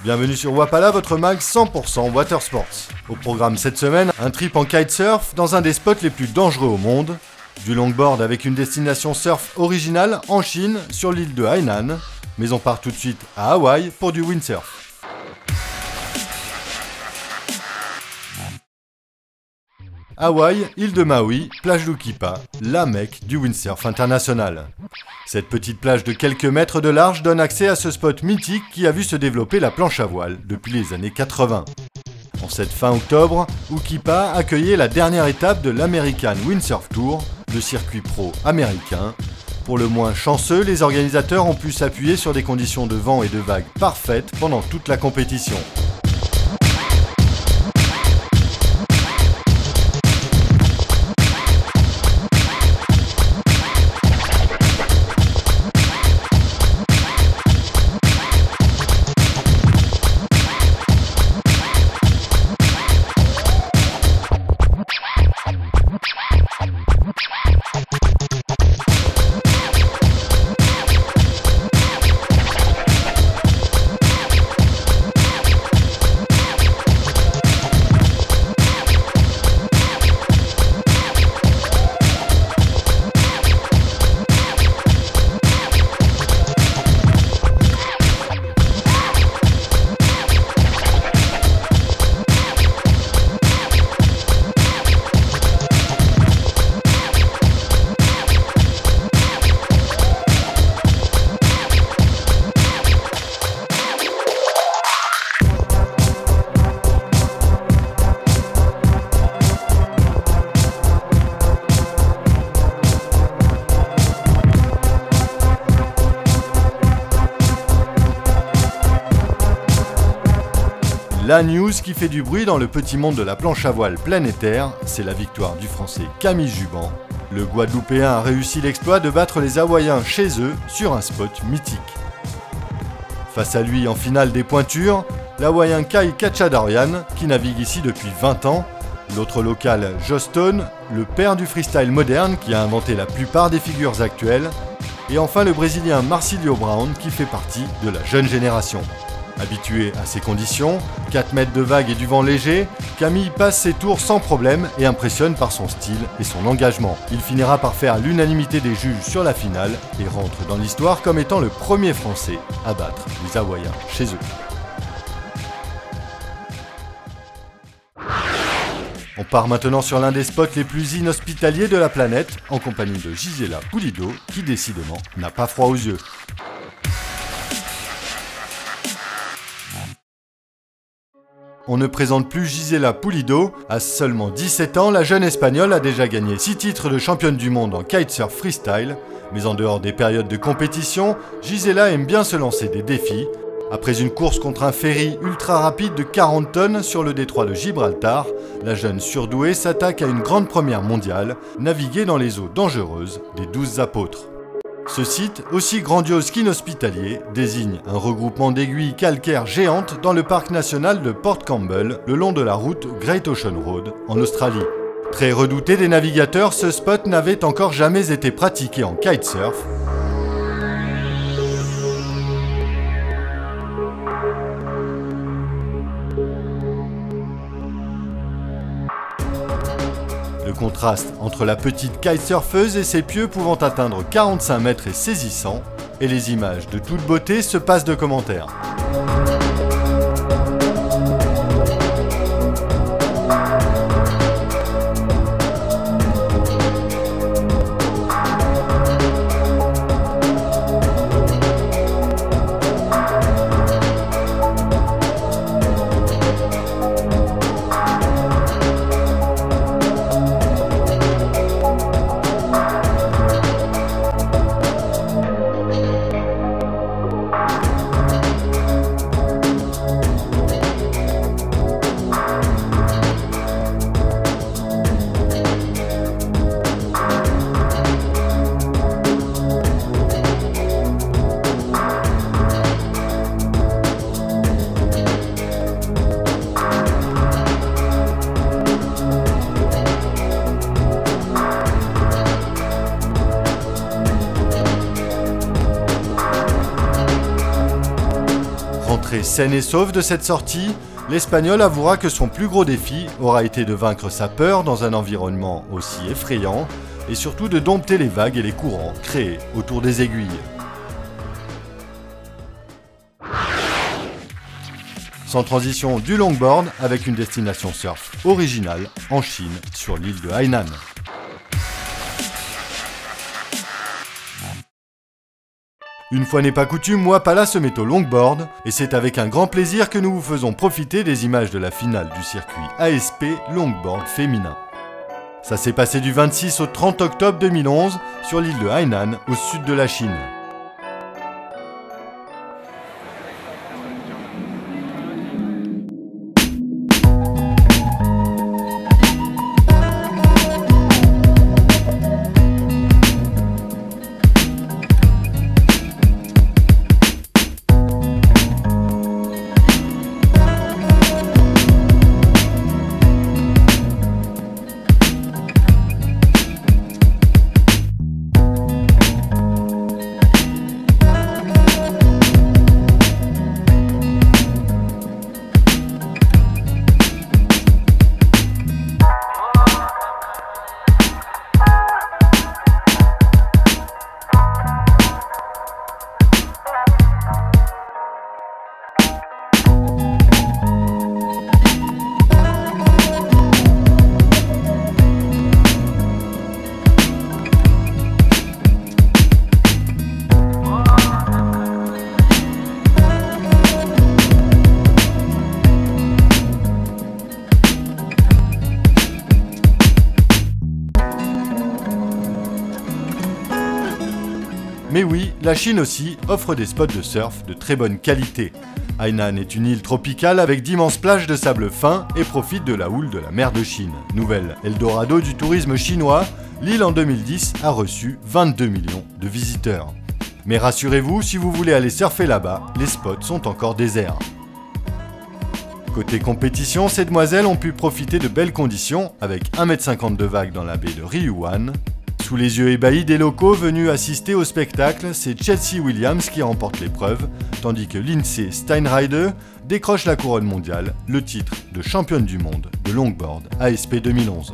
Bienvenue sur Wapala, votre mag 100% Watersports. Au programme cette semaine, un trip en kitesurf dans un des spots les plus dangereux au monde, du longboard avec une destination surf originale en Chine sur l'île de Hainan, mais on part tout de suite à Hawaï pour du windsurf. Hawaï, île de Maui, plage d'Ukipa, la Mecque du windsurf international. Cette petite plage de quelques mètres de large donne accès à ce spot mythique qui a vu se développer la planche à voile depuis les années 80. En cette fin octobre, Ukipa accueillait la dernière étape de l'American Windsurf Tour, le circuit pro américain. Pour le moins chanceux, les organisateurs ont pu s'appuyer sur des conditions de vent et de vagues parfaites pendant toute la compétition. La news qui fait du bruit dans le petit monde de la planche à voile planétaire, c'est la victoire du Français Camille Juban. Le Guadeloupéen a réussi l'exploit de battre les Hawaïens chez eux sur un spot mythique. Face à lui en finale des pointures, l'Hawaïen Kai Kachadorian, qui navigue ici depuis 20 ans, l'autre local Joe Stone, le père du freestyle moderne qui a inventé la plupart des figures actuelles, et enfin le Brésilien Marcilio Brown qui fait partie de la jeune génération. Habitué à ces conditions, 4 mètres de vagues et du vent léger, Camille passe ses tours sans problème et impressionne par son style et son engagement. Il finira par faire l'unanimité des juges sur la finale et rentre dans l'histoire comme étant le premier Français à battre les Hawaïens chez eux. On part maintenant sur l'un des spots les plus inhospitaliers de la planète, en compagnie de Gisela Pulido, qui décidément n'a pas froid aux yeux. On ne présente plus Gisela Pulido. À seulement 17 ans, la jeune Espagnole a déjà gagné 6 titres de championne du monde en kitesurf freestyle. Mais en dehors des périodes de compétition, Gisela aime bien se lancer des défis. Après une course contre un ferry ultra rapide de 40 tonnes sur le détroit de Gibraltar, la jeune surdouée s'attaque à une grande première mondiale, naviguer dans les eaux dangereuses des 12 apôtres. Ce site, aussi grandiose qu'inhospitalier, désigne un regroupement d'aiguilles calcaires géantes dans le parc national de Port Campbell, le long de la route Great Ocean Road, en Australie. Très redouté des navigateurs, ce spot n'avait encore jamais été pratiqué en kitesurf. Le contraste entre la petite kitesurfeuse et ses pieux pouvant atteindre 45 mètres est saisissant, et les images de toute beauté se passent de commentaires. Rentré saine et sauve de cette sortie, l'Espagnol avouera que son plus gros défi aura été de vaincre sa peur dans un environnement aussi effrayant et surtout de dompter les vagues et les courants créés autour des aiguilles. Sans transition, du longboard avec une destination surf originale en Chine sur l'île de Hainan. Une fois n'est pas coutume, Wapala se met au longboard et c'est avec un grand plaisir que nous vous faisons profiter des images de la finale du circuit ASP Longboard féminin. Ça s'est passé du 26 au 30 octobre 2011 sur l'île de Hainan au sud de la Chine. Mais oui, la Chine aussi offre des spots de surf de très bonne qualité. Hainan est une île tropicale avec d'immenses plages de sable fin et profite de la houle de la mer de Chine. Nouvelle Eldorado du tourisme chinois, l'île en 2010 a reçu 22 millions de visiteurs. Mais rassurez-vous, si vous voulez aller surfer là-bas, les spots sont encore déserts. Côté compétition, ces demoiselles ont pu profiter de belles conditions avec 1,50 m de vagues dans la baie de Ryuan. Sous les yeux ébahis des locaux venus assister au spectacle, c'est Chelsea Williams qui remporte l'épreuve, tandis que Lindsay Steinrieder décroche la couronne mondiale, le titre de championne du monde de longboard ASP 2011.